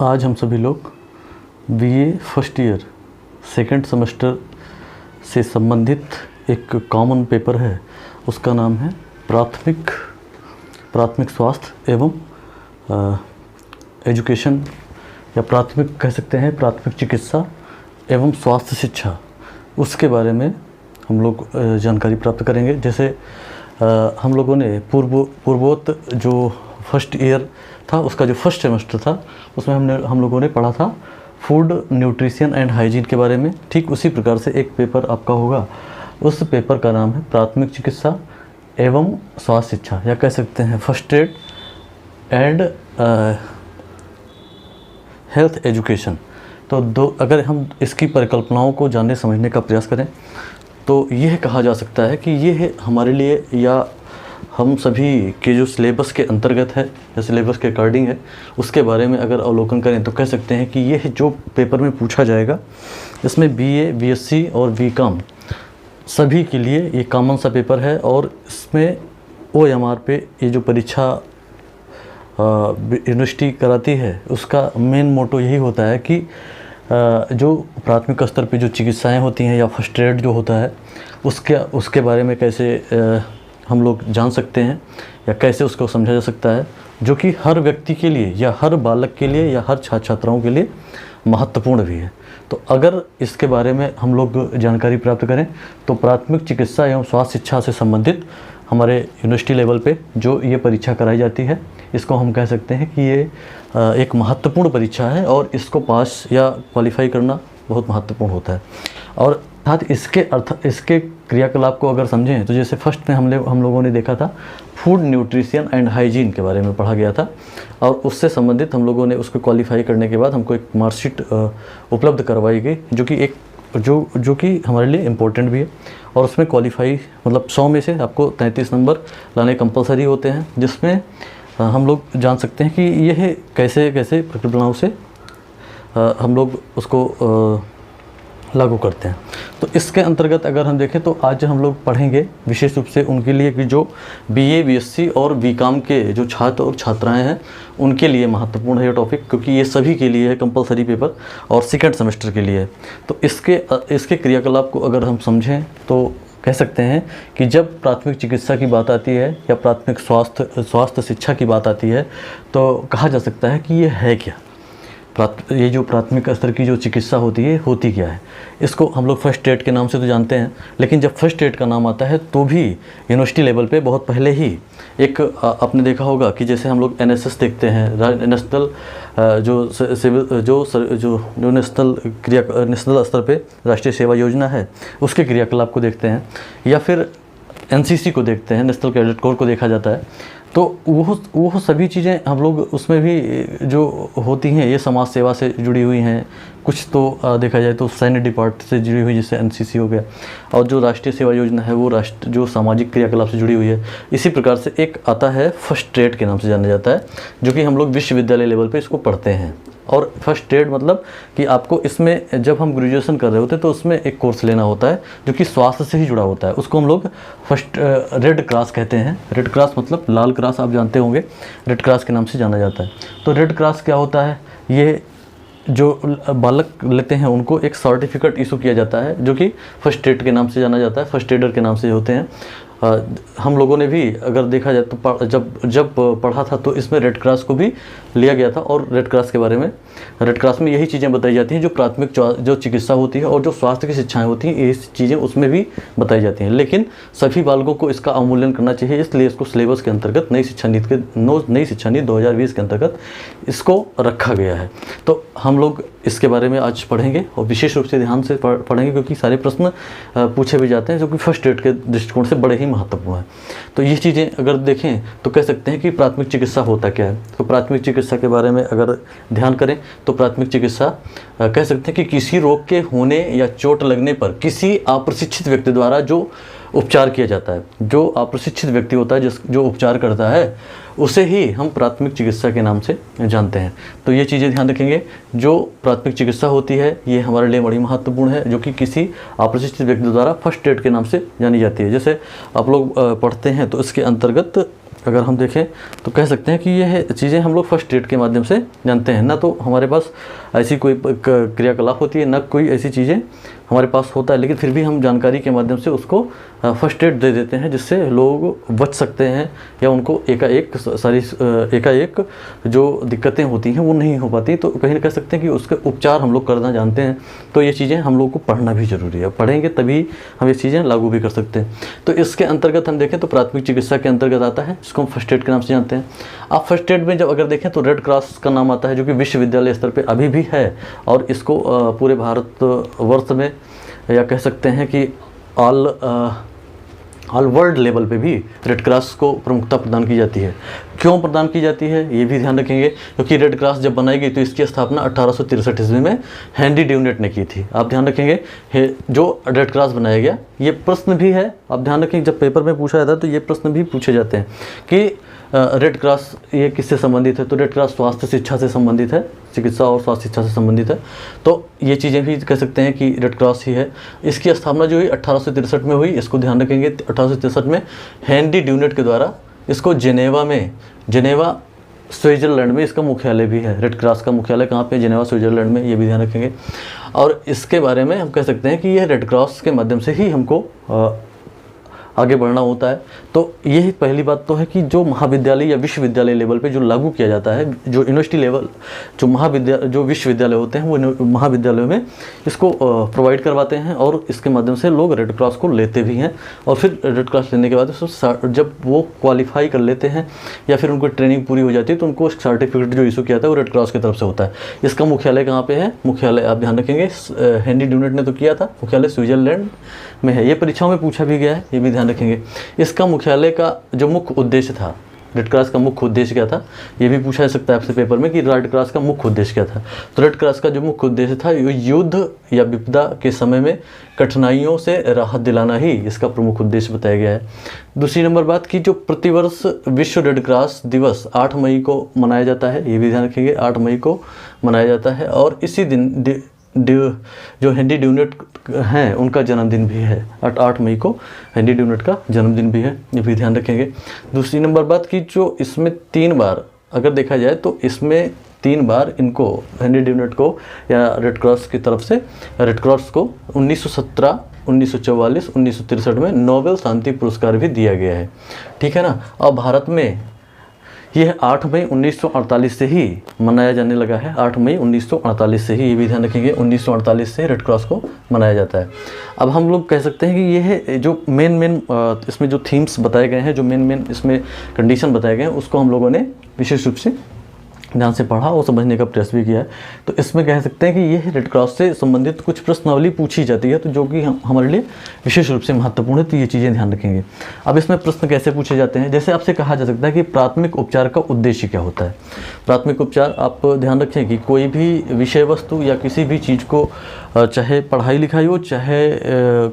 आज हम सभी लोग BA first year second semester से संबंधित एक कॉमन पेपर है, उसका नाम है प्राथमिक स्वास्थ्य एवं एजुकेशन, या प्राथमिक कह सकते हैं प्राथमिक चिकित्सा एवं स्वास्थ्य शिक्षा। उसके बारे में हम लोग जानकारी प्राप्त करेंगे। जैसे हम लोगों ने पूर्वोक्त जो फर्स्ट ईयर था, उसका जो फर्स्ट सेमेस्टर था, उसमें हम लोगों ने पढ़ा था फूड न्यूट्रिशन एंड हाइजीन के बारे में। ठीक उसी प्रकार से एक पेपर आपका होगा, उस पेपर का नाम है प्राथमिक चिकित्सा एवं स्वास्थ्य शिक्षा, या कह सकते हैं first aid and health education. तो अगर हम इसकी परिकल्पनाओं को जानने समझने का प्रयास करें तो यह कहा जा सकता है कि यह हमारे लिए या हम सभी के जो सिलेबस के अंतर्गत है या सिलेबस के अकॉर्डिंग है, उसके बारे में अगर अवलोकन करें तो कह सकते हैं कि यह जो पेपर में पूछा जाएगा, इसमें बीए, बीएससी और बीकॉम सभी के लिए ये कॉमन सा पेपर है। और इसमें ओएमआर पे ये जो परीक्षा यूनिवर्सिटी कराती है, उसका मेन मोटो यही होता है कि जो प्राथमिक स्तर पे जो चिकित्साएं होती हैं या फर्स्ट एड जो होता है, उसके बारे में कैसे हम लोग जान सकते हैं या कैसे उसको समझा जा सकता है, जो कि हर व्यक्ति के लिए या हर बालक के लिए या हर छात्र छात्राओं के लिए महत्वपूर्ण भी है। तो अगर इसके बारे में हम लोग जानकारी प्राप्त करें तो प्राथमिक चिकित्सा एवं स्वास्थ्य शिक्षा से संबंधित हमारे यूनिवर्सिटी लेवल पे जो ये परीक्षा कराई जाती है, इसको हम कह सकते हैं कि ये एक महत्वपूर्ण परीक्षा है और इसको पास या क्वालिफाई करना बहुत महत्वपूर्ण होता है। और साथ इसके क्रियाकलाप को अगर समझें तो जैसे फर्स्ट में हम लोगों ने देखा था फूड न्यूट्रिशन एंड हाइजीन के बारे में पढ़ा गया था, और उससे संबंधित हम लोगों ने उसको क्वालिफाई करने के बाद हमको एक मार्कशीट उपलब्ध करवाई गई, जो कि हमारे लिए इम्पोर्टेंट भी है। और उसमें क्वालिफाई मतलब 100 में से आपको 33 नंबर लाने कंपलसरी होते हैं, जिसमें हम लोग जान सकते हैं कि यह कैसे प्रक्रियाओं से हम लोग उसको लागू करते हैं। तो इसके अंतर्गत अगर हम देखें तो आज हम लोग पढ़ेंगे विशेष रूप से उनके लिए कि जो बीए, बीएससी और बीकॉम के जो छात्र और छात्राएं हैं, उनके लिए महत्वपूर्ण है ये टॉपिक, क्योंकि ये सभी के लिए है कंपलसरी पेपर और सेकंड सेमेस्टर के लिए है। तो इसके क्रियाकलाप को अगर हम समझें तो कह सकते हैं कि जब प्राथमिक चिकित्सा की बात आती है या प्राथमिक स्वास्थ्य शिक्षा की बात आती है, तो कहा जा सकता है कि ये है क्या, ये जो प्राथमिक स्तर की जो चिकित्सा होती है होती क्या है। इसको हम लोग फर्स्ट एड के नाम से तो जानते हैं, लेकिन जब फर्स्ट एड का नाम आता है तो भी यूनिवर्सिटी लेवल पे बहुत पहले ही एक आपने देखा होगा कि जैसे हम लोग एनएसएस देखते हैं, नेशनल जो नेशनल स्तर पे राष्ट्रीय सेवा योजना है, उसके क्रियाकलाप को देखते हैं, या फिर एनसीसी को देखते हैं, नेशनल कैडेट कोर को देखा जाता है। तो वो सभी चीज़ें हम लोग उसमें भी जो होती हैं ये समाज सेवा से जुड़ी हुई हैं, कुछ तो देखा जाए तो सैन्य डिपार्ट से जुड़ी हुई, जैसे एनसीसी हो गया, और जो राष्ट्रीय सेवा योजना है वो जो सामाजिक क्रियाकलाप से जुड़ी हुई है। इसी प्रकार से एक आता है फर्स्ट एड के नाम से जाना जाता है, जो कि हम लोग विश्वविद्यालय लेवल पे इसको पढ़ते हैं। और फर्स्ट एड मतलब कि आपको इसमें जब हम ग्रेजुएशन कर रहे होते हैं तो उसमें एक कोर्स लेना होता है जो कि स्वास्थ्य से ही जुड़ा होता है। उसको हम लोग फर्स्ट रेड क्रॉस कहते हैं। रेड क्रॉस मतलब लाल क्रॉस, आप जानते होंगे, रेड क्रॉस के नाम से जाना जाता है। तो रेड क्रॉस क्या होता है, ये जो बालक लेते हैं उनको एक सर्टिफिकेट इशू किया जाता है, जो कि फर्स्ट एड के नाम से जाना जाता है, फर्स्ट एडर के नाम से होते हैं। हम लोगों ने भी अगर देखा जाए तो जब पढ़ा था तो इसमें रेड क्रॉस को भी लिया गया था, और रेड क्रॉस के बारे में, रेड क्रॉस में यही चीज़ें बताई जाती हैं जो प्राथमिक जो चिकित्सा होती है और जो स्वास्थ्य की शिक्षाएं होती हैं, ये चीज़ें उसमें भी बताई जाती हैं। लेकिन सभी बालकों को इसका अवमूल्यन करना चाहिए, इसलिए इसको सिलेबस के अंतर्गत नई शिक्षा नीति 2020 के अंतर्गत इसको रखा गया है। तो हम लोग इसके बारे में आज पढ़ेंगे और विशेष रूप से ध्यान से पढ़ेंगे, क्योंकि सारे प्रश्न पूछे भी जाते हैं जो कि फर्स्ट एड के दृष्टिकोण से बड़े ही महत्वपूर्ण है। तो ये चीज़ें अगर देखें तो कह सकते हैं कि प्राथमिक चिकित्सा होता क्या है। तो प्राथमिक चिकित्सा के बारे में अगर ध्यान करें तो प्राथमिक चिकित्सा कह सकते हैं कि किसी रोग के होने या चोट लगने पर किसी अप्रशिक्षित व्यक्ति द्वारा जो उपचार किया जाता है, जो अप्रशिक्षित व्यक्ति होता है जो उपचार करता है, उसे ही हम प्राथमिक चिकित्सा के नाम से जानते हैं। तो ये चीज़ें ध्यान रखेंगे, जो प्राथमिक चिकित्सा होती है ये हमारे लिए बड़ी महत्वपूर्ण है, जो कि किसी अप्रशिक्षित व्यक्ति द्वारा फर्स्ट एड के नाम से जानी जाती है। जैसे आप लोग पढ़ते हैं तो इसके अंतर्गत अगर हम देखें तो कह सकते हैं कि यह चीज़ें हम लोग फर्स्ट एड के माध्यम से जानते हैं। ना तो हमारे पास ऐसी कोई क्रियाकलाप होती है, ना कोई ऐसी चीज़ें हमारे पास होता है, लेकिन फिर भी हम जानकारी के माध्यम से उसको फर्स्ट एड दे देते हैं, जिससे लोग बच सकते हैं या उनको एकाएक जो दिक्कतें होती हैं वो नहीं हो पाती। तो कहीं ना कह सकते हैं कि उसके उपचार हम लोग करना जानते हैं। तो ये चीज़ें हम लोग को पढ़ना भी ज़रूरी है, पढ़ेंगे तभी हम ये चीज़ें लागू भी कर सकते हैं। तो इसके अंतर्गत हम देखें तो प्राथमिक चिकित्सा के अंतर्गत आता है, जिसको हम फर्स्ट एड के नाम से जानते हैं। आप फर्स्ट एड में जब अगर देखें तो रेड क्रॉस का नाम आता है, जो कि विश्वविद्यालय स्तर पर अभी भी है, और इसको पूरे भारतवर्ष में या कह सकते हैं कि ऑल वर्ल्ड लेवल पे भी रेड क्रॉस को प्रमुखता प्रदान की जाती है। क्यों प्रदान की जाती है ये भी ध्यान रखेंगे, क्योंकि रेड क्रॉस जब बनाई गई तो इसकी स्थापना 1863 ईस्वी में हेनरी ड्यूनेट ने की थी। आप ध्यान रखेंगे जो रेड क्रॉस बनाया गया, ये प्रश्न भी है, आप ध्यान रखेंगे जब पेपर में पूछा जाता है तो ये प्रश्न भी पूछे जाते हैं कि रेड क्रॉस ये किससे संबंधित है। तो रेड क्रॉस स्वास्थ्य शिक्षा से संबंधित है, चिकित्सा और स्वास्थ्य शिक्षा से संबंधित है। तो ये चीज़ें भी कह सकते हैं कि रेड क्रॉस ही है। इसकी स्थापना जो हुई 1863 में हुई, इसको ध्यान रखेंगे 1863 में हेनरी ड्यूनेट के द्वारा। इसको जेनेवा स्विट्ज़रलैंड में इसका मुख्यालय भी है। रेड क्रॉस का मुख्यालय कहाँ पे? जेनेवा स्विट्ज़रलैंड में, ये भी ध्यान रखेंगे। और इसके बारे में हम कह सकते हैं कि यह रेड क्रॉस के माध्यम से ही हमको आगे बढ़ना होता है। तो यही पहली बात तो है कि जो महाविद्यालय या विश्वविद्यालय लेवल पे जो लागू किया जाता है, जो यूनिवर्सिटी लेवल, जो विश्वविद्यालय होते हैं वो महाविद्यालयों में इसको प्रोवाइड करवाते हैं, और इसके माध्यम से लोग रेड क्रॉस को लेते भी हैं। और फिर रेड क्रॉस लेने के बाद जब वो क्वालिफाई कर लेते हैं या फिर उनको ट्रेनिंग पूरी हो जाती है तो उनको सर्टिफिकेट जो इशू किया था वो रेड क्रॉस की तरफ से होता है। इसका मुख्यालय कहाँ पे है? मुख्यालय आप ध्यान रखेंगे, हेनरी ड्यूनेट ने तो किया था, मुख्यालय स्विट्ज़रलैंड में है। ये परीक्षाओं में पूछा भी गया है, ये भी ध्यान रखेंगे। इसका मुख्यालय का जो मुख्य उद्देश्य था, रेड क्रॉस का मुख्य उद्देश्य क्या था, ये भी पूछा जा सकता है आपसे पेपर में कि रेड क्रॉस का मुख्य उद्देश्य क्या था। तो रेड क्रॉस का जो मुख्य उद्देश्य था, युद्ध या विपदा के समय में कठिनाइयों से राहत दिलाना ही इसका प्रमुख उद्देश्य बताया गया है। दूसरी नंबर बात की जो प्रतिवर्ष विश्व रेड क्रॉस दिवस 8 मई को मनाया जाता है, ये भी ध्यान रखेंगे, 8 मई को मनाया जाता है। और इसी दिन जो हेनरी ड्यूनेट हैं उनका जन्मदिन भी है, 8 मई को हेनरी ड्यूनेट का जन्मदिन भी है, ये भी ध्यान रखेंगे। दूसरी नंबर बात की जो इसमें 3 बार अगर देखा जाए तो इसमें 3 बार इनको हेनरी ड्यूनेट को या रेड क्रॉस की तरफ से रेड क्रॉस को 1917, 1944, 1963 में नोबेल शांति पुरस्कार भी दिया गया है, ठीक है ना। और भारत में यह 8 मई 1948 से ही मनाया जाने लगा है, 8 मई 1948 से ही, ये भी ध्यान रखेंगे, 1948 से रेड क्रॉस को मनाया जाता है। अब हम लोग कह सकते हैं कि यह जो मेन इसमें जो थीम्स बताए गए हैं, जो मेन इसमें कंडीशन बताए गए हैं, उसको हम लोगों ने विशेष रूप से ध्यान से पढ़ा और समझने का प्रयास भी किया है। तो इसमें कह सकते हैं कि यह रेड क्रॉस से संबंधित कुछ प्रश्नावली पूछी जाती है, तो जो कि हमारे लिए विशेष रूप से महत्वपूर्ण है, तो ये चीज़ें ध्यान रखेंगे। अब इसमें प्रश्न कैसे पूछे जाते हैं, जैसे आपसे कहा जा सकता है कि प्राथमिक उपचार का उद्देश्य क्या होता है। प्राथमिक उपचार आप ध्यान रखें कि कोई भी विषय वस्तु या किसी भी चीज़ को, चाहे पढ़ाई लिखाई हो, चाहे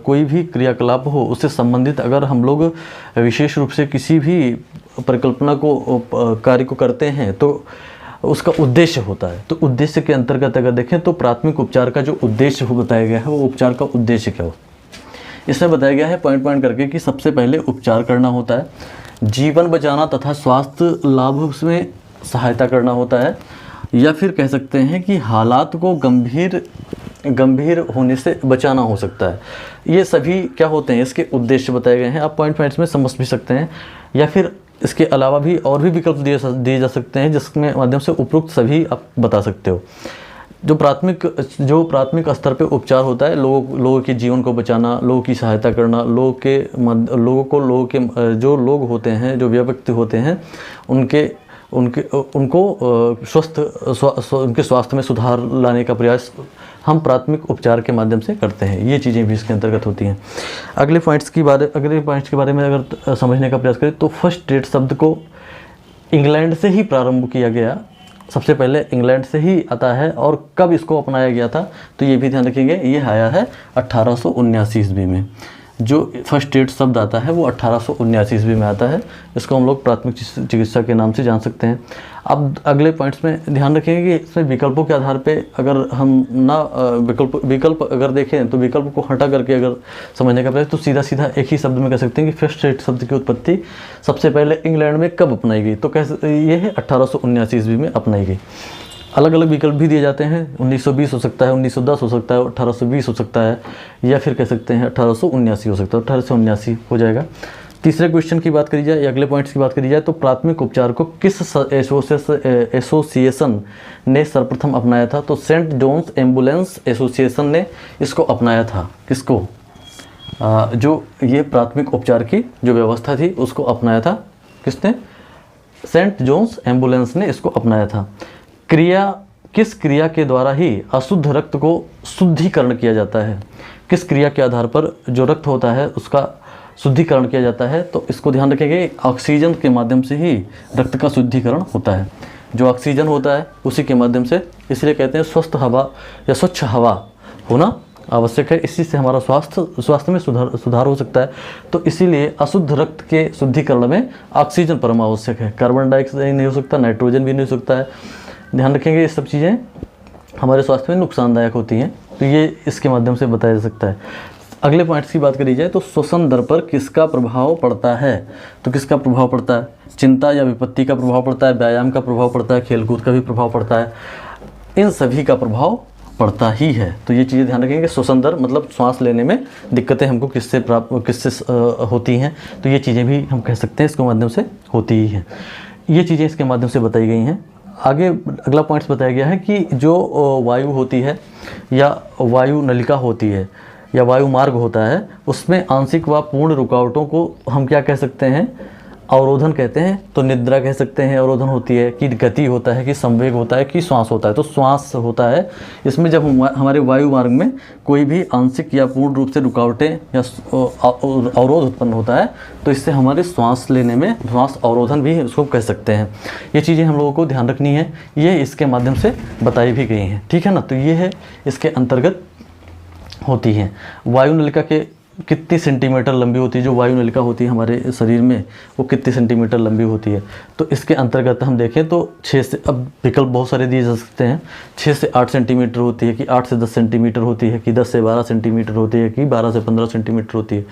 कोई भी क्रियाकलाप हो, उससे संबंधित अगर हम लोग विशेष रूप से किसी भी परिकल्पना को, कार्य को करते हैं तो उसका उद्देश्य होता है। तो उद्देश्य के अंतर्गत अगर देखें तो प्राथमिक उपचार का जो उद्देश्य हो बताया गया है, वो उपचार का उद्देश्य क्या हो, इसमें बताया गया है पॉइंट करके कि सबसे पहले उपचार करना होता है, जीवन बचाना तथा स्वास्थ्य लाभ में सहायता करना होता है, या फिर कह सकते हैं कि हालात को गंभीर होने से बचाना हो सकता है। ये सभी क्या होते हैं, इसके उद्देश्य बताए गए हैं, आप पॉइंट्स में समझ भी सकते हैं। या फिर इसके अलावा भी और भी विकल्प दिए जा सकते हैं, जिसमें माध्यम से उपरोक्त सभी आप बता सकते हो। जो प्राथमिक स्तर पे उपचार होता है, लोगों के जीवन को बचाना, लोगों की सहायता करना, जो लोग होते हैं, जो व्यक्ति होते हैं, उनको उनके स्वास्थ्य में सुधार लाने का प्रयास हम प्राथमिक उपचार के माध्यम से करते हैं। ये चीज़ें भी इसके अंतर्गत होती हैं। अगले पॉइंट्स के बारे में अगर समझने का प्रयास करें तो फर्स्ट एड शब्द को इंग्लैंड से ही प्रारंभ किया गया, सबसे पहले इंग्लैंड से ही आता है। और कब इसको अपनाया गया था तो ये भी ध्यान रखेंगे, ये आया है 1879 ईस्वी में। जो फर्स्ट एड शब्द आता है वो 1879 ईस्वी में आता है। इसको हम लोग प्राथमिक चिकित्सा के नाम से जान सकते हैं। अब अगले पॉइंट्स में ध्यान रखेंगे कि इसमें विकल्पों के आधार पे अगर हम ना विकल्प अगर देखें तो विकल्प को हटा करके अगर समझने का प्रयास तो सीधा सीधा एक ही शब्द में कह सकते हैं कि फर्स्ट एड शब्द की उत्पत्ति सबसे पहले इंग्लैंड में कब अपनाई गई, तो ये है 1879 ईस्वी में अपनाई गई। अलग अलग विकल्प भी दिए जाते हैं, 1920 हो सकता है, 1910 हो सकता है, 1820 हो सकता है, या फिर कह सकते हैं 1879 हो सकता है, 1879 हो जाएगा। तीसरे क्वेश्चन की बात करी जाए या अगले पॉइंट्स की बात करी जाए तो प्राथमिक उपचार को किस एसोसिएशन ने सर्वप्रथम अपनाया था, तो सेंट जॉन्स एम्बुलेंस एसोसिएशन ने इसको अपनाया था। किसको? जो ये प्राथमिक उपचार की जो व्यवस्था थी उसको अपनाया था किसने? सेंट जॉन्स एम्बुलेंस ने इसको अपनाया था। किस क्रिया के द्वारा ही अशुद्ध रक्त को शुद्धिकरण किया जाता है? किस क्रिया के आधार पर जो रक्त होता है उसका शुद्धिकरण किया जाता है, तो इसको ध्यान रखेंगे ऑक्सीजन के माध्यम से ही रक्त का शुद्धिकरण होता है। जो ऑक्सीजन होता है उसी के माध्यम से, इसलिए कहते हैं स्वस्थ हवा या स्वच्छ हवा होना आवश्यक है। इसी से हमारा स्वास्थ्य में सुधार हो सकता है। तो इसीलिए अशुद्ध रक्त के शुद्धिकरण में ऑक्सीजन परम आवश्यक है। कार्बन डाइऑक्साइड नहीं हो सकता, नाइट्रोजन भी नहीं हो सकता है। ध्यान रखेंगे ये सब चीज़ें हमारे स्वास्थ्य में नुकसानदायक होती हैं, तो ये इसके माध्यम से बताया जा सकता है। अगले पॉइंट्स की बात करी जाए तो श्वसन दर पर किसका प्रभाव पड़ता है, तो किसका प्रभाव पड़ता है? चिंता या विपत्ति का प्रभाव पड़ता है, व्यायाम का प्रभाव पड़ता है, खेलकूद का भी प्रभाव पड़ता है, इन सभी का प्रभाव पड़ता ही है। तो ये चीज़ें ध्यान रखेंगे। श्वसन दर मतलब सांस लेने में दिक्कतें हमको किससे होती हैं, तो ये चीज़ें भी हम कह सकते हैं इसके माध्यम से होती ही हैं। ये चीज़ें इसके माध्यम से बताई गई हैं। आगे अगला पॉइंट्स बताया गया है कि जो वायु होती है या वायु नलिका होती है या वायु मार्ग होता है उसमें आंशिक व पूर्ण रुकावटों को हम क्या कह सकते हैं? अवरोधन कहते हैं। तो निद्रा कह सकते हैं अवरोधन होती है, कि गति होता है, कि संवेग होता है, कि श्वास होता है। तो श्वास होता है इसमें जब हमारे वायु मार्ग में कोई भी आंशिक या पूर्ण रूप से रुकावटें या अवरोध उत्पन्न होता है तो इससे हमारे श्वास लेने में श्वास अवरोधन भी उसको कह सकते हैं। ये चीज़ें हम लोगों को ध्यान रखनी है, ये इसके माध्यम से बताई भी गई हैं। ठीक है ना, तो ये है इसके अंतर्गत होती हैं। वायु नलिका के कितनी सेंटीमीटर लंबी होती है? जो वायु नलिका होती है हमारे शरीर में वो कितनी सेंटीमीटर लंबी होती है? तो इसके अंतर्गत हम देखें तो 6 से, अब विकल्प बहुत सारे दिए जा सकते हैं, 6 से 8 सेंटीमीटर होती है, कि 8 से 10 सेंटीमीटर होती है, कि 10 से 12 सेंटीमीटर होती है, कि 12 से 15 सेंटीमीटर होती है।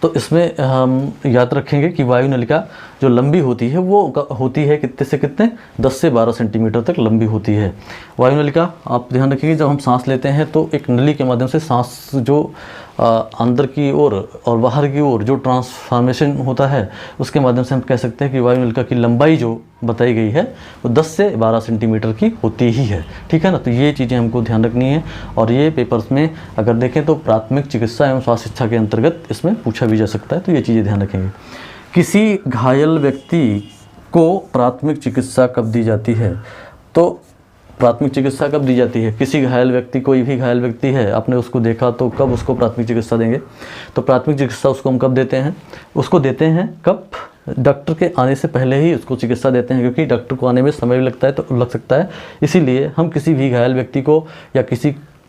तो इसमें हम याद रखेंगे कि वायु नलिका जो लंबी होती है वो होती है कितने से कितने? 10 से 12 सेंटीमीटर तक लंबी होती है वायु नलिका। आप ध्यान रखेंगे जब हम सांस लेते हैं तो एक नली के माध्यम से सांस जो अंदर की ओर और बाहर की ओर जो ट्रांसफॉर्मेशन होता है उसके माध्यम से हम कह सकते हैं कि वायु नलिका की लंबाई जो बताई गई है वो 10 से 12 सेंटीमीटर की होती ही है। ठीक है ना, तो ये चीज़ें हमको ध्यान रखनी है। और ये पेपर्स में अगर देखें तो प्राथमिक चिकित्सा एवं स्वास्थ्य शिक्षा के अंतर्गत इसमें पूछा भी जा सकता है, तो ये चीज़ें ध्यान रखेंगे। किसी घायल व्यक्ति को प्राथमिक चिकित्सा कब दी जाती है? तो प्राथमिक चिकित्सा कब दी जाती है? किसी घायल व्यक्ति, कोई भी घायल व्यक्ति है, आपने उसको देखा तो कब उसको प्राथमिक चिकित्सा देंगे? तो प्राथमिक चिकित्सा उसको हम कब देते हैं? उसको देते हैं कब? डॉक्टर के आने से पहले ही उसको चिकित्सा देते हैं, क्योंकि डॉक्टर को आने में समय भी लगता है तो लग सकता है। इसीलिए हम किसी भी घायल व्यक्ति को या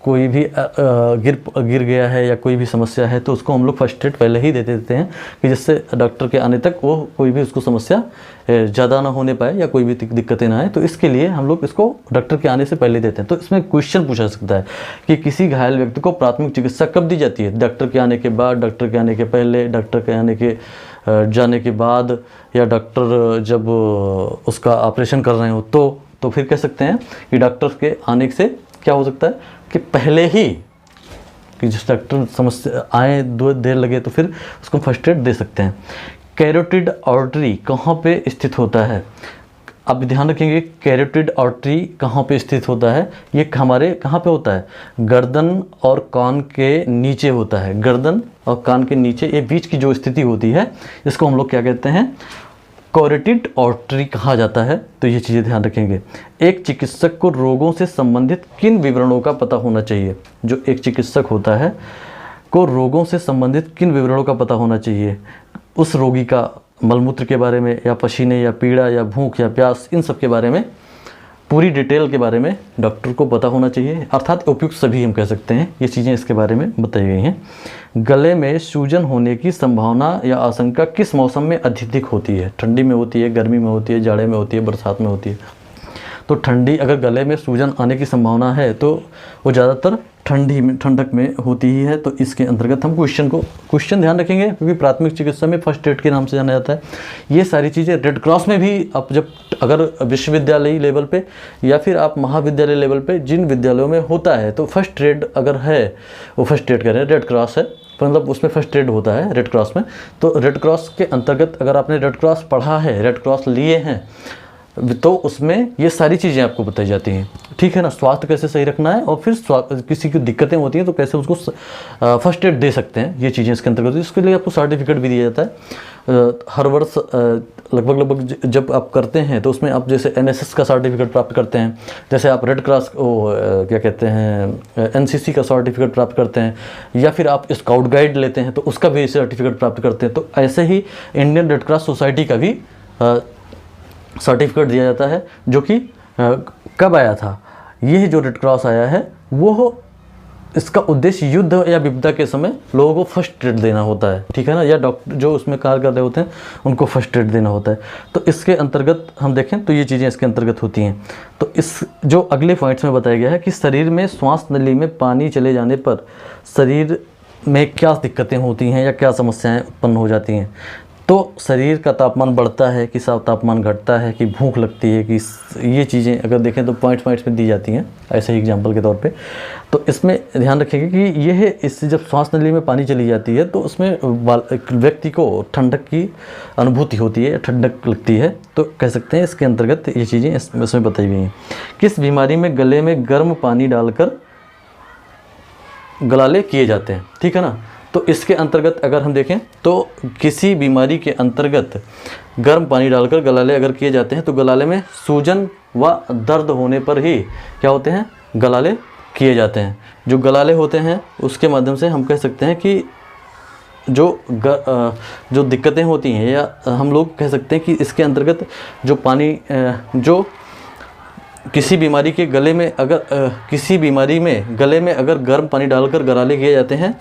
कोई भी गिर गया है या कोई भी समस्या है तो उसको हम लोग फर्स्ट एड पहले ही दे देते हैं, कि जिससे डॉक्टर के आने तक वो कोई भी उसको समस्या ज़्यादा ना होने पाए या कोई भी दिक्कतें ना आए। तो इसके लिए हम लोग इसको डॉक्टर के आने से पहले देते हैं। तो इसमें क्वेश्चन पूछा जा सकता है कि किसी घायल व्यक्ति को प्राथमिक चिकित्सा कब दी जाती है? डॉक्टर के आने के बाद, डॉक्टर के आने के पहले, डॉक्टर के आने के जाने के बाद, या डॉक्टर जब उसका ऑपरेशन कर रहे हो तो फिर कह सकते हैं कि डॉक्टर के आने से क्या हो सकता है कि पहले ही, कि जिस डॉक्टर समस्या आए देर लगे तो फिर उसको फर्स्ट एड दे सकते हैं। कैरोटिड आर्टरी कहाँ पे स्थित होता है? अब ध्यान रखेंगे कैरोटिड आर्टरी कहाँ पे स्थित होता है? ये हमारे कहाँ पे होता है? गर्दन और कान के नीचे होता है। गर्दन और कान के नीचे ये बीच की जो स्थिति होती है इसको हम लोग क्या कहते हैं? कैरोटिड आर्टरी कहा जाता है। तो ये चीज़ें ध्यान रखेंगे। एक चिकित्सक को रोगों से संबंधित किन विवरणों का पता होना चाहिए? जो एक चिकित्सक होता है को रोगों से संबंधित किन विवरणों का पता होना चाहिए? उस रोगी का मलमूत्र के बारे में, या पसीने, या पीड़ा, या भूख, या प्यास, इन सब के बारे में पूरी डिटेल के बारे में डॉक्टर को पता होना चाहिए, अर्थात उपयुक्त सभी हम कह सकते हैं, ये चीज़ें इसके बारे में बताई गई हैं। गले में सूजन होने की संभावना या आशंका किस मौसम में अत्यधिक होती है? ठंडी में होती है, गर्मी में होती है, जाड़े में होती है, बरसात में होती है। तो ठंडी, अगर गले में सूजन आने की संभावना है तो वो ज़्यादातर ठंडक में होती ही है। तो इसके अंतर्गत हम क्वेश्चन ध्यान रखेंगे, क्योंकि प्राथमिक चिकित्सा में फर्स्ट एड के नाम से जाना जाता है। ये सारी चीज़ें रेड क्रॉस में भी आप जब अगर विश्वविद्यालय लेवल पे या फिर आप महाविद्यालय लेवल पे जिन विद्यालयों में होता है, तो फर्स्ट एड अगर है वो फर्स्ट एड करें, रेड क्रॉस है मतलब उसमें फर्स्ट एड होता है रेड क्रॉस में। तो रेड क्रॉस के अंतर्गत अगर आपने रेड क्रॉस पढ़ा है, रेड क्रॉस लिए हैं, तो उसमें ये सारी चीज़ें आपको बताई जाती हैं, ठीक है ना। स्वास्थ्य कैसे सही रखना है और फिर किसी की दिक्कतें होती हैं तो कैसे उसको फर्स्ट एड दे सकते हैं, ये चीज़ें इसके अंतर्गत। इसके लिए आपको सर्टिफिकेट भी दिया जाता है हर वर्ष, लगभग जब आप करते हैं तो उसमें आप जैसे NSS का सर्टिफिकेट प्राप्त करते हैं, जैसे आप रेड क्रॉस क्या कहते हैं NCC का सर्टिफिकेट प्राप्त करते हैं, या फिर आप स्काउट गाइड लेते हैं तो उसका भी सर्टिफिकेट प्राप्त करते हैं। तो ऐसे ही इंडियन रेड क्रॉस सोसाइटी का भी सर्टिफिकेट दिया जाता है, जो कि कब आया था? ये जो रेड क्रॉस आया है वो इसका उद्देश्य युद्ध या विपदा के समय लोगों को फर्स्ट एड देना होता है, ठीक है ना, या डॉक्टर जो उसमें कार्य कर रहे होते हैं उनको फर्स्ट एड देना होता है। तो इसके अंतर्गत हम देखें तो ये चीज़ें इसके अंतर्गत होती हैं। तो इस जो अगले पॉइंट्स में बताया गया है कि शरीर में श्वास नली में पानी चले जाने पर शरीर में क्या दिक्कतें होती हैं या क्या समस्याएँ उत्पन्न हो जाती हैं। तो शरीर का तापमान बढ़ता है कि साफ तापमान घटता है कि भूख लगती है कि ये चीज़ें अगर देखें तो पॉइंट्स में दी जाती हैं, ऐसे ही एग्जांपल के तौर पे। तो इसमें ध्यान रखेंगे कि ये है, इससे जब श्वास नली में पानी चली जाती है तो उसमें व्यक्ति को ठंडक की अनुभूति होती है, ठंडक लगती है। तो कह सकते हैं इसके अंतर्गत ये चीज़ें इसमें बताई गई हैं। किस बीमारी में गले में गर्म पानी डालकर गलाले किए जाते हैं, ठीक है ना। तो इसके अंतर्गत अगर हम देखें तो किसी बीमारी के अंतर्गत गर्म पानी डालकर गलाले अगर किए जाते हैं तो गलाले में सूजन व दर्द होने पर ही क्या होते हैं, गलाले किए जाते हैं। जो गलाले होते हैं उसके माध्यम से हम कह सकते हैं कि जो दिक्कतें होती हैं, या हम लोग कह सकते हैं कि इसके अंतर्गत जो पानी जो किसी बीमारी के गले में अगर किसी बीमारी में गले में अगर गर्म पानी डालकर गलाले किए जाते हैं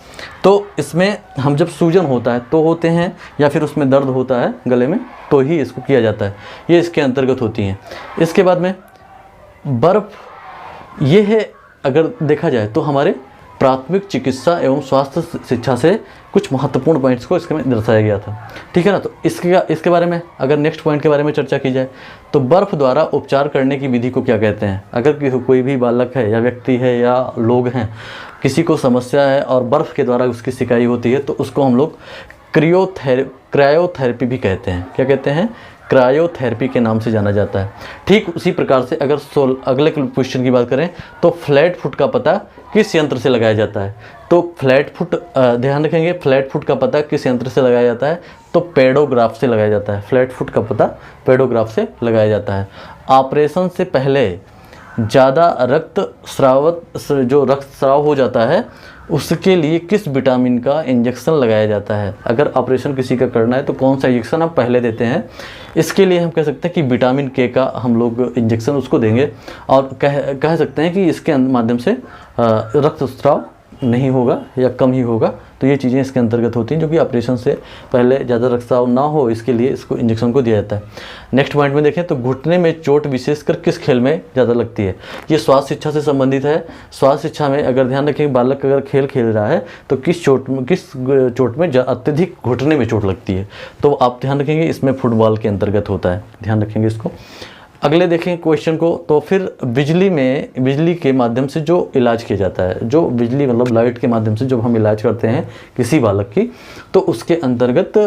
तो इसमें हम जब सूजन होता है तो होते हैं, या फिर उसमें दर्द होता है गले में तो ही इसको किया जाता है, ये इसके अंतर्गत होती हैं। इसके बाद में बर्फ़, ये है अगर देखा जाए तो हमारे प्राथमिक चिकित्सा एवं स्वास्थ्य शिक्षा से कुछ महत्वपूर्ण पॉइंट्स को इसमें दर्शाया गया था, ठीक है ना। तो इसके बारे में अगर नेक्स्ट पॉइंट के बारे में चर्चा की जाए तो बर्फ़ द्वारा उपचार करने की विधि को क्या कहते हैं। अगर कोई भी बालक है या व्यक्ति है या लोग हैं, किसी को समस्या है और बर्फ़ के द्वारा उसकी सिकाई होती है तो उसको हम लोग क्रायोथेरेपी भी कहते हैं। क्या कहते हैं? क्रायोथेरेपी के नाम से जाना जाता है। ठीक उसी प्रकार से अगर अगले क्वेश्चन की बात करें तो फ्लैट फुट का पता किस यंत्र से लगाया जाता है। तो फ्लैट फुट, ध्यान रखेंगे, फ्लैट फुट का पता किस यंत्र से लगाया जाता है, तो पेडोग्राफ से लगाया जाता है। फ्लैट फुट का पता पेडोग्राफ से लगाया जाता है। ऑपरेशन से पहले ज़्यादा रक्त स्राव हो जाता है उसके लिए किस विटामिन का इंजेक्शन लगाया जाता है। अगर ऑपरेशन किसी का करना है तो कौन सा इंजेक्शन आप पहले देते हैं, इसके लिए हम कह सकते हैं कि विटामिन के का हम लोग इंजेक्शन उसको देंगे, और कह सकते हैं कि इसके माध्यम से रक्तस्राव नहीं होगा या कम ही होगा। तो ये चीज़ें इसके अंतर्गत होती हैं, जो कि ऑपरेशन से पहले ज़्यादा रक्तस्राव ना हो इसके लिए इसको इंजेक्शन को दिया जाता है। नेक्स्ट पॉइंट में देखें तो घुटने में चोट विशेषकर किस खेल में ज़्यादा लगती है। ये स्वास्थ्य शिक्षा से संबंधित है। स्वास्थ्य शिक्षा में अगर ध्यान रखें बालक अगर खेल खेल रहा है तो किस चोट में अत्यधिक घुटने में चोट लगती है, तो आप ध्यान रखेंगे इसमें फुटबॉल के अंतर्गत होता है, ध्यान रखेंगे इसको। अगले देखें क्वेश्चन को, तो फिर बिजली के माध्यम से जो इलाज किया जाता है, जो बिजली मतलब लाइट के माध्यम से जब हम इलाज करते हैं किसी बालक की, तो उसके अंतर्गत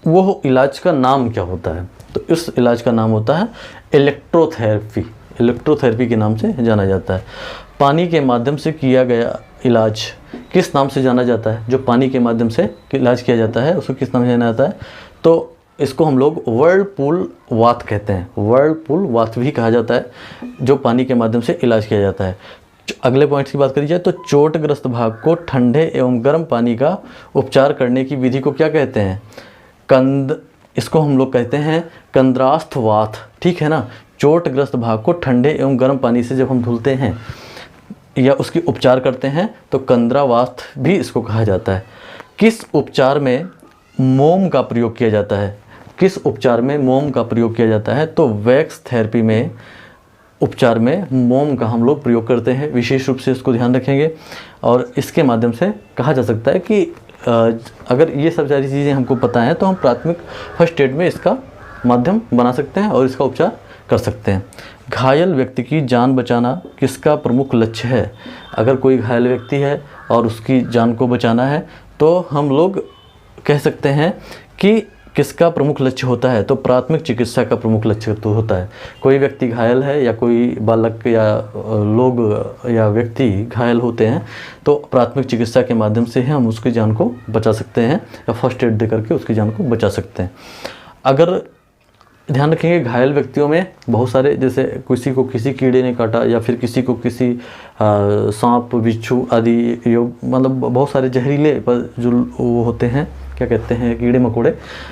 वो इलाज का नाम क्या होता है। तो इस इलाज का नाम होता है इलेक्ट्रोथेरेपी। इलेक्ट्रोथेरेपी के नाम से जाना जाता है। पानी के माध्यम से किया गया इलाज किस नाम से जाना जाता है। जो पानी के माध्यम से इलाज किया जाता है उसको किस नाम से जाना जाता है, तो इसको हम लोग व्हर्लपूल वात कहते हैं। व्हर्लपूल वात भी कहा जाता है, जो पानी के माध्यम से इलाज किया जाता है। अगले पॉइंट्स की बात करी जाए तो चोटग्रस्त भाग को ठंडे एवं गर्म पानी का उपचार करने की विधि को क्या कहते हैं। इसको हम लोग कहते हैं कंद्रास्थ वात, ठीक है ना। चोटग्रस्त भाग को ठंडे एवं गर्म पानी से जब हम धुलते हैं या उसकी उपचार करते हैं तो कंदरावात भी इसको कहा जाता है। किस उपचार में मोम का प्रयोग किया जाता है? किस उपचार में मोम का प्रयोग किया जाता है? तो वैक्स थेरेपी में उपचार में मोम का हम लोग प्रयोग करते हैं, विशेष रूप से इसको ध्यान रखेंगे। और इसके माध्यम से कहा जा सकता है कि अगर ये सब सारी चीज़ें हमको पता हैं तो हम प्राथमिक फर्स्ट एड में इसका माध्यम बना सकते हैं और इसका उपचार कर सकते हैं। घायल व्यक्ति की जान बचाना किसका प्रमुख लक्ष्य है? अगर कोई घायल व्यक्ति है और उसकी जान को बचाना है तो हम लोग कह सकते हैं कि किसका प्रमुख लक्ष्य होता है? तो प्राथमिक चिकित्सा का प्रमुख लक्ष्य तो होता है। कोई व्यक्ति घायल है या कोई बालक या लोग या व्यक्ति घायल होते हैं तो प्राथमिक चिकित्सा के माध्यम से ही हम उसकी जान को बचा सकते हैं या फर्स्ट एड दे करके उसकी जान को बचा सकते हैं। अगर ध्यान रखेंगे घायल व्यक्तियों में बहुत सारे, जैसे किसी को किसी कीड़े ने काटा या फिर किसी को किसी सांप बिच्छू आदि मतलब बहुत सारे जहरीले जो वो होते हैं, क्या कहते हैं, कीड़े मकोड़े,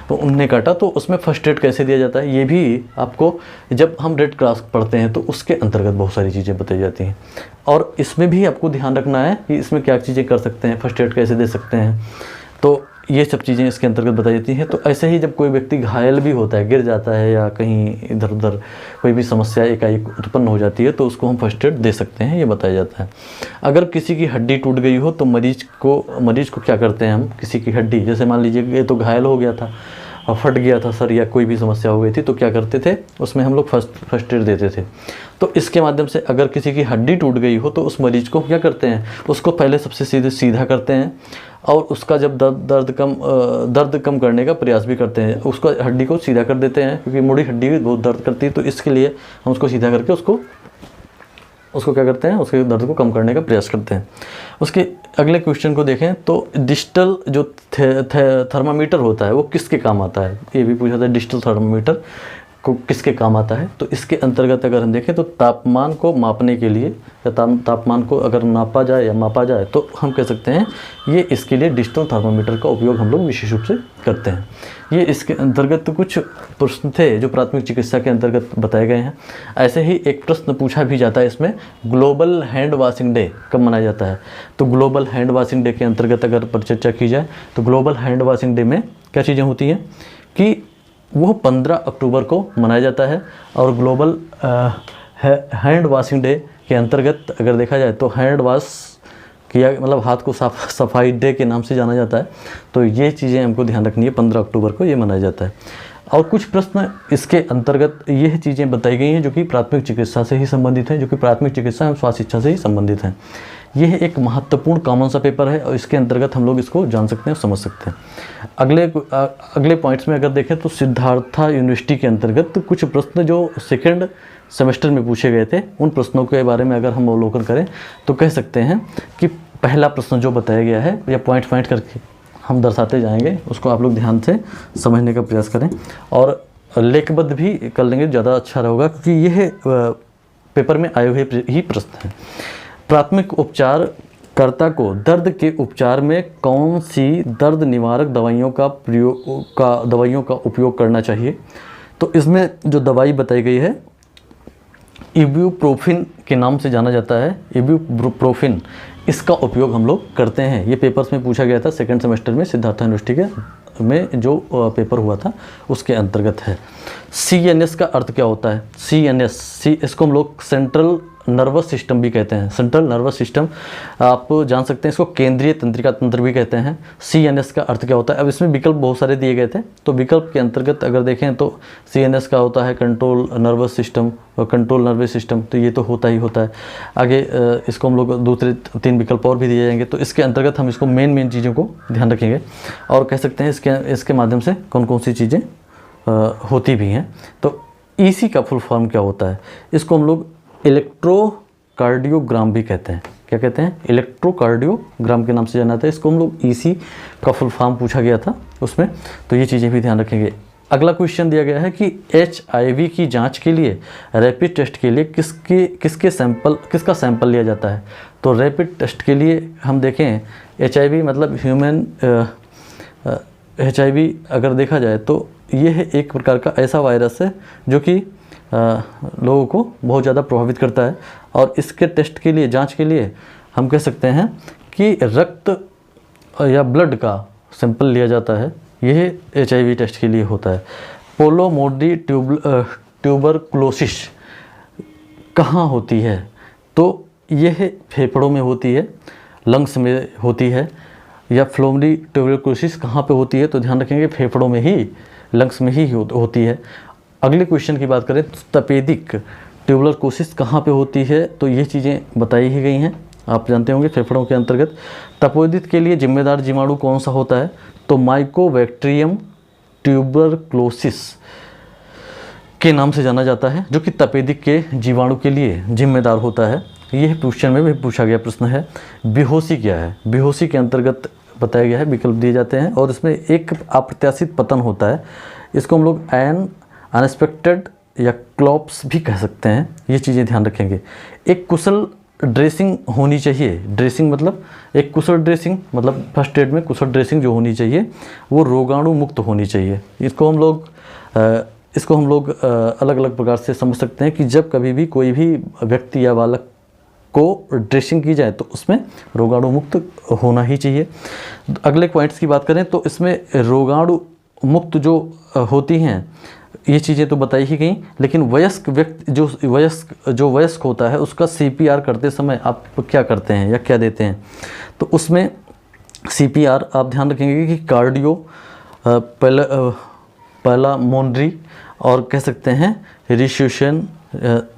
तो उनने काटा, तो उसमें फर्स्ट एड कैसे दिया जाता है ये भी आपको जब हम रेड क्रॉस पढ़ते हैं तो उसके अंतर्गत बहुत सारी चीज़ें बताई जाती हैं। और इसमें भी आपको ध्यान रखना है कि इसमें क्या चीज़ें कर सकते हैं, फर्स्ट एड कैसे दे सकते हैं, तो ये सब चीज़ें इसके अंतर्गत बताई जाती हैं। तो ऐसे ही जब कोई व्यक्ति घायल भी होता है, गिर जाता है या कहीं इधर उधर कोई भी समस्या एकाएक उत्पन्न हो जाती है तो उसको हम फर्स्ट एड दे सकते हैं, ये बताया जाता है। अगर किसी की हड्डी टूट गई हो तो मरीज को क्या करते हैं हम? किसी की हड्डी, जैसे मान लीजिए ये तो घायल हो गया था और फट गया था सर या कोई भी समस्या हो गई थी, तो क्या करते थे? उसमें हम लोग फर्स्ट एड देते थे। तो इसके माध्यम से अगर किसी की हड्डी टूट गई हो तो उस मरीज को क्या करते हैं? उसको पहले सबसे सीधा करते हैं और उसका जब दर्द कम करने का प्रयास भी करते हैं। उसको हड्डी को सीधा कर देते हैं क्योंकि मुड़ी हड्डी भी बहुत दर्द करती है, तो इसके लिए हम उसको सीधा करके उसको क्या करते हैं? उसके दर्द को कम करने का प्रयास करते हैं। उसके अगले क्वेश्चन को देखें तो डिजिटल जो थर्मामीटर होता है वो किसके काम आता है? ये भी पूछा था, डिजिटल थर्मामीटर को किसके काम आता है? तो इसके अंतर्गत अगर हम देखें तो तापमान को मापने के लिए या तापमान को अगर नापा जाए या मापा जाए तो हम कह सकते हैं ये इसके लिए डिजिटल थर्मामीटर का उपयोग हम लोग विशेष रूप से करते हैं। ये इसके अंतर्गत कुछ प्रश्न थे जो प्राथमिक चिकित्सा के अंतर्गत बताए गए हैं। ऐसे ही एक प्रश्न पूछा भी जाता है इसमें, ग्लोबल हैंड वॉशिंग डे कब मनाया जाता है? तो ग्लोबल हैंड वॉशिंग डे के अंतर्गत अगर परिचर्चा की जाए तो ग्लोबल हैंड वॉशिंग डे में क्या चीज़ें होती हैं कि वो 15 अक्टूबर को मनाया जाता है। और ग्लोबल हैंड वॉशिंग डे के अंतर्गत अगर देखा जाए तो हैंड वॉश किया मतलब हाथ को सफाई डे के नाम से जाना जाता है। तो ये चीज़ें हमको ध्यान रखनी है, 15 अक्टूबर को ये मनाया जाता है। और कुछ प्रश्न इसके अंतर्गत ये चीज़ें बताई गई हैं जो कि प्राथमिक चिकित्सा से ही संबंधित हैं, जो कि प्राथमिक चिकित्सा एवं स्वास्थ्य शिक्षा से ही संबंधित हैं। यह एक महत्वपूर्ण कॉमन सा पेपर है और इसके अंतर्गत हम लोग इसको जान सकते हैं और समझ सकते हैं। अगले पॉइंट्स में अगर देखें तो सिद्धार्था यूनिवर्सिटी के अंतर्गत कुछ प्रश्न जो सेकेंड सेमेस्टर में पूछे गए थे उन प्रश्नों के बारे में अगर हम अवलोकन करें तो कह सकते हैं कि पहला प्रश्न जो बताया गया है या पॉइंट करके हम दर्शाते जाएंगे, उसको आप लोग ध्यान से समझने का प्रयास करें और लेखबद्ध भी कर लेंगे, ज़्यादा अच्छा रहेगा क्योंकि यह पेपर में आए हुए ही प्रश्न हैं। प्राथमिक उपचारकर्ता को दर्द के उपचार में कौन सी दर्द निवारक दवाइयों का उपयोग करना चाहिए? तो इसमें जो दवाई बताई गई है इब्यूप्रोफिन के नाम से जाना जाता है। इब्यूप्रोफिन, इसका उपयोग हम लोग करते हैं। ये पेपर्स में पूछा गया था सेकंड सेमेस्टर में सिद्धार्था यूनिवर्सिटी में जो पेपर हुआ था उसके अंतर्गत है। CNS का अर्थ क्या होता है? CNS, इसको हम लोग सेंट्रल नर्वस सिस्टम भी कहते हैं। सेंट्रल नर्वस सिस्टम आप जान सकते हैं, इसको केंद्रीय तंत्रिका तंत्र भी कहते हैं। CNS का अर्थ क्या होता है? अब इसमें विकल्प बहुत सारे दिए गए थे, तो विकल्प के अंतर्गत अगर देखें तो CNS का होता है कंट्रोल नर्वस सिस्टम और कंट्रोल नर्वस सिस्टम, तो ये तो होता ही होता है। आगे इसको हम लोग दूसरे 3 विकल्प और भी दिए जाएंगे, तो इसके अंतर्गत हम इसको मेन चीज़ों को ध्यान रखेंगे और कह सकते हैं इसके माध्यम से कौन कौन सी चीज़ें होती भी हैं। तो EC का फुल फॉर्म क्या होता है? इसको हम लोग इलेक्ट्रोकार्डियोग्राम भी कहते हैं। क्या कहते हैं? इलेक्ट्रोकार्डियोग्राम के नाम से जाना जाता है। इसको हम लोग EC का फुल फॉर्म पूछा गया था उसमें, तो ये चीज़ें भी ध्यान रखेंगे। अगला क्वेश्चन दिया गया है कि HIV की जांच के लिए रैपिड टेस्ट के लिए किसका सैंपल लिया जाता है? तो रैपिड टेस्ट के लिए हम देखें HIV मतलब ह्यूमन HIV अगर देखा जाए तो ये है एक प्रकार का ऐसा वायरस है जो कि लोगों को बहुत ज़्यादा प्रभावित करता है। और इसके टेस्ट के लिए, जांच के लिए हम कह सकते हैं कि रक्त या ब्लड का सैंपल लिया जाता है। यह HIV टेस्ट के लिए होता है। पोलोमोर्डी ट्यूबरकुलोसिस कहाँ होती है? तो यह फेफड़ों में होती है, लंग्स में होती है। या फ्लोमडी ट्यूबरकुलोसिस कहाँ पे होती है? तो ध्यान रखेंगे फेफड़ों में ही, लंग्स में ही होती है। अगले क्वेश्चन की बात करें तो तपेदिक ट्यूबरकुलोसिस कहाँ पे होती है? तो ये चीज़ें बताई ही गई हैं, आप जानते होंगे फेफड़ों के अंतर्गत। तपेदिक के लिए जिम्मेदार जीवाणु कौन सा होता है? तो माइकोबैक्टीरियम ट्यूबरकुलोसिस के नाम से जाना जाता है, जो कि तपेदिक के जीवाणु के लिए जिम्मेदार होता है। यह क्वेश्चन में भी पूछा गया प्रश्न है। बेहोशी क्या है? बेहोशी के अंतर्गत बताया गया है, विकल्प दिए जाते हैं और इसमें एक अप्रत्याशित पतन होता है। इसको हम लोग अनएक्सपेक्टेड या क्लॉप्स भी कह सकते हैं। ये चीज़ें ध्यान रखेंगे। एक कुशल ड्रेसिंग होनी चाहिए। ड्रेसिंग मतलब एक कुशल ड्रेसिंग मतलब फर्स्ट एड में कुशल ड्रेसिंग जो होनी चाहिए वो रोगाणु मुक्त होनी चाहिए। इसको हम लोग अलग अलग प्रकार से समझ सकते हैं कि जब कभी भी कोई भी व्यक्ति या बालक को ड्रेसिंग की जाए तो उसमें रोगाणु मुक्त होना ही चाहिए। अगले पॉइंट्स की बात करें तो इसमें रोगाणु मुक्त जो होती हैं ये चीज़ें तो बताई ही गई, लेकिन वयस्क व्यक्ति जो वयस्क होता है उसका CPR करते समय आप क्या करते हैं या क्या देते हैं? तो उसमें CPR आप ध्यान रखेंगे कि कार्डियो पल्मोनरी और कह सकते हैं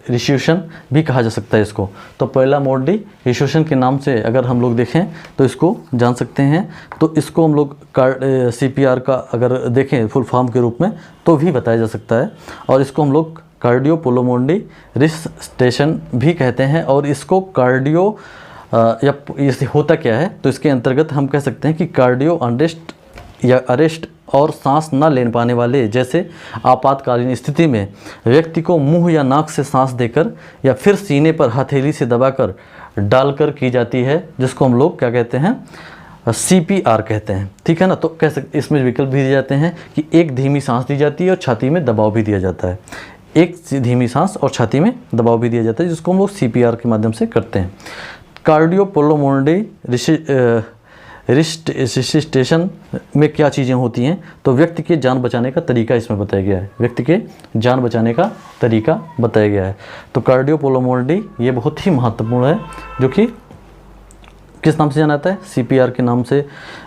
रिस्यूशन भी कहा जा सकता है इसको। तो पल्मोनरी रिस्यूशन के नाम से अगर हम लोग देखें तो इसको जान सकते हैं। तो इसको हम लोग CPR का अगर देखें फुल फॉर्म के रूप में तो भी बताया जा सकता है। और इसको हम लोग कार्डियोपुल्मोनरी रिसस्टेशन भी कहते हैं। और इसको कार्डियो या ये होता क्या है? तो इसके अंतर्गत हम कह सकते हैं कि कार्डियो अरेस्ट या अरेस्ट और सांस न ले पाने वाले जैसे आपातकालीन स्थिति में व्यक्ति को मुंह या नाक से सांस देकर या फिर सीने पर हथेली से दबाकर डालकर की जाती है, जिसको हम लोग क्या कहते हैं? CPR कहते हैं। ठीक है ना। तो कह सकते इसमें विकल्प भी दिए जाते हैं कि एक धीमी सांस दी जाती है और छाती में दबाव भी दिया जाता है। एक धीमी सांस और छाती में दबाव भी दिया जाता है, जिसको हम लोग CPR के माध्यम से करते हैं। कार्डियोपुल्मोनरी रिसस्टेशन में क्या चीज़ें होती हैं? तो व्यक्ति के जान बचाने का तरीका इसमें बताया गया है। व्यक्ति के जान बचाने का तरीका बताया गया है। तो कार्डियोपुल्मोनरी ये बहुत ही महत्वपूर्ण है, जो कि किस नाम से जाना जाता है? CPR के नाम से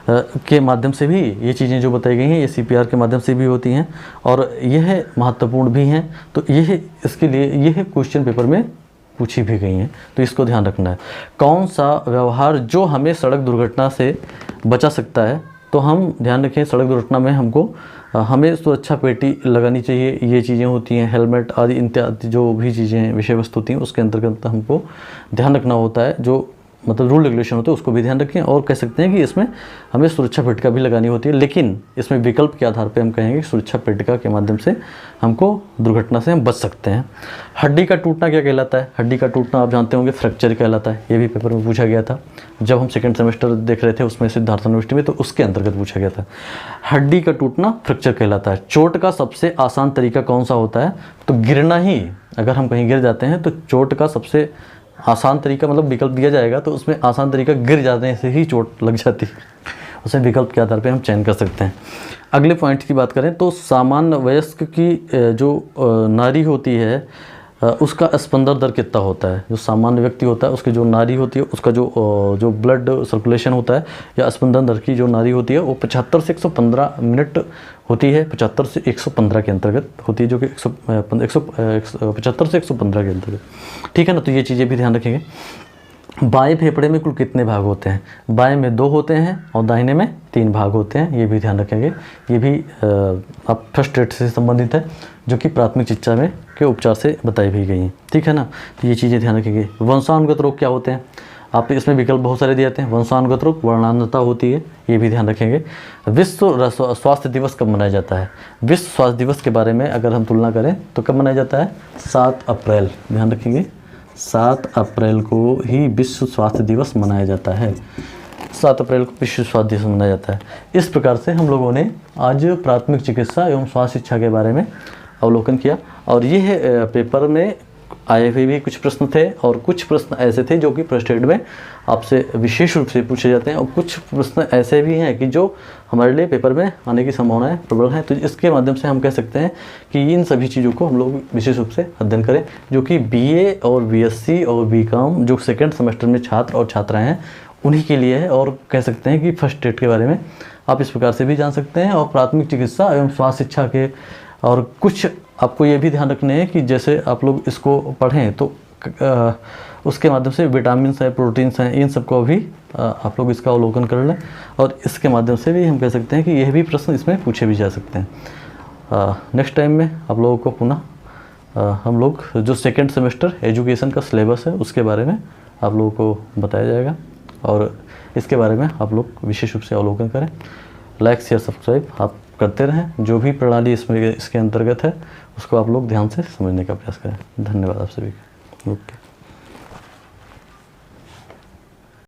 के माध्यम से भी ये चीज़ें जो बताई गई हैं ये CPR के माध्यम से भी होती हैं और यह महत्वपूर्ण भी हैं। तो यह इसके लिए यह क्वेश्चन पेपर में पूछी भी गई हैं, तो इसको ध्यान रखना है। कौन सा व्यवहार जो हमें सड़क दुर्घटना से बचा सकता है? तो हम ध्यान रखें सड़क दुर्घटना में हमें सुरक्षा पेटी लगानी चाहिए। ये चीज़ें होती हैं, हेलमेट आदि इत्यादि जो भी चीज़ें विषय वस्तु होती हैं उसके अंतर्गत हमको ध्यान रखना होता है। जो मतलब रूल रेगुलेशन होते हैं उसको भी ध्यान रखें। और कह सकते हैं कि इसमें हमें सुरक्षा पेटिका भी लगानी होती है, लेकिन इसमें विकल्प के आधार पे हम कहेंगे कि सुरक्षा पेटिका के माध्यम से हमको दुर्घटना से हम बच सकते हैं। हड्डी का टूटना क्या कहलाता है? हड्डी का टूटना आप जानते होंगे फ्रैक्चर कहलाता है। ये भी पेपर में पूछा गया था जब हम सेकेंड सेमेस्टर देख रहे थे उसमें सिद्धार्थ यूनिवर्सिटी में, तो उसके अंतर्गत पूछा गया था। हड्डी का टूटना फ्रैक्चर कहलाता है। चोट का सबसे आसान तरीका कौन सा होता है? तो गिरना ही। अगर हम कहीं गिर जाते हैं तो चोट का सबसे आसान तरीका मतलब विकल्प दिया जाएगा तो उसमें आसान तरीका गिर जाने से ही चोट लग जाती है, उसे विकल्प के आधार पे हम चयन कर सकते हैं। अगले पॉइंट की बात करें तो सामान्य वयस्क की जो नाड़ी होती है उसका स्पंदन दर कितना होता है? जो सामान्य व्यक्ति होता है उसकी जो नाड़ी होती है उसका जो ब्लड सर्कुलेशन होता है या स्पंदन दर की जो नाड़ी होती है वो 75 से 115 मिनट होती है। 75 से 115 के अंतर्गत होती है, जो कि 75 से 115 के अंतर्गत। ठीक है ना। तो ये चीज़ें भी ध्यान रखेंगे। बाएं फेफड़े में कुल कितने भाग होते हैं? बाएं में 2 होते हैं और दाहिने में 3 भाग होते हैं। ये भी ध्यान रखेंगे। ये भी आप फर्स्ट एड से संबंधित है, जो कि प्राथमिक शिक्षा में के उपचार से बताई भी गई हैं। ठीक है ना। तो ये चीज़ें ध्यान रखेंगे। वंशानुगत रोग क्या होते हैं? आप इसमें विकल्प बहुत सारे दिए जाते हैं। वंशानुगत रोग वर्णांधता होती है, ये भी ध्यान रखेंगे। विश्व स्वास्थ्य दिवस कब मनाया जाता है? विश्व स्वास्थ्य दिवस के बारे में अगर हम तुलना करें तो कब मनाया जाता है? 7 अप्रैल। ध्यान रखेंगे 7 अप्रैल को ही विश्व स्वास्थ्य दिवस मनाया जाता है। 7 अप्रैल को विश्व स्वास्थ्य दिवस मनाया जाता है। इस प्रकार से हम लोगों ने आज प्राथमिक चिकित्सा एवं स्वास्थ्य शिक्षा के बारे में अवलोकन किया। और ये पेपर में आए हुए भी कुछ प्रश्न थे और कुछ प्रश्न ऐसे थे जो कि फर्स्ट एड में आपसे विशेष रूप से पूछे जाते हैं, और कुछ प्रश्न ऐसे भी हैं कि जो हमारे लिए पेपर में आने की संभावनाएं प्रबल हैं। तो इसके माध्यम से हम कह सकते हैं कि इन सभी चीज़ों को हम लोग विशेष रूप से अध्ययन करें, जो कि बीए और बीएससी और बीकॉम जो सेकेंड सेमेस्टर में छात्र और छात्राएँ हैं उन्हीं के लिए है। और कह सकते हैं कि फर्स्ट एड के बारे में आप इस प्रकार से भी जान सकते हैं, और प्राथमिक चिकित्सा एवं स्वास्थ्य शिक्षा के और कुछ आपको ये भी ध्यान रखने हैं कि जैसे आप लोग इसको पढ़ें तो उसके माध्यम से विटामिन्स हैं, प्रोटीन्स हैं, इन सबको भी आप लोग इसका अवलोकन कर लें, और इसके माध्यम से भी हम कह सकते हैं कि यह भी प्रश्न इसमें पूछे भी जा सकते हैं। नेक्स्ट टाइम में आप लोगों को पुनः हम लोग जो सेकेंड सेमेस्टर एजुकेशन का सिलेबस है उसके बारे में आप लोगों को बताया जाएगा, और इसके बारे में आप लोग विशेष रूप से अवलोकन करें। लाइक शेयर सब्सक्राइब आप करते रहें। जो भी प्रणाली इसमें इसके अंतर्गत है उसको आप लोग ध्यान से समझने का प्रयास करें। धन्यवाद आप सभी का। ओके।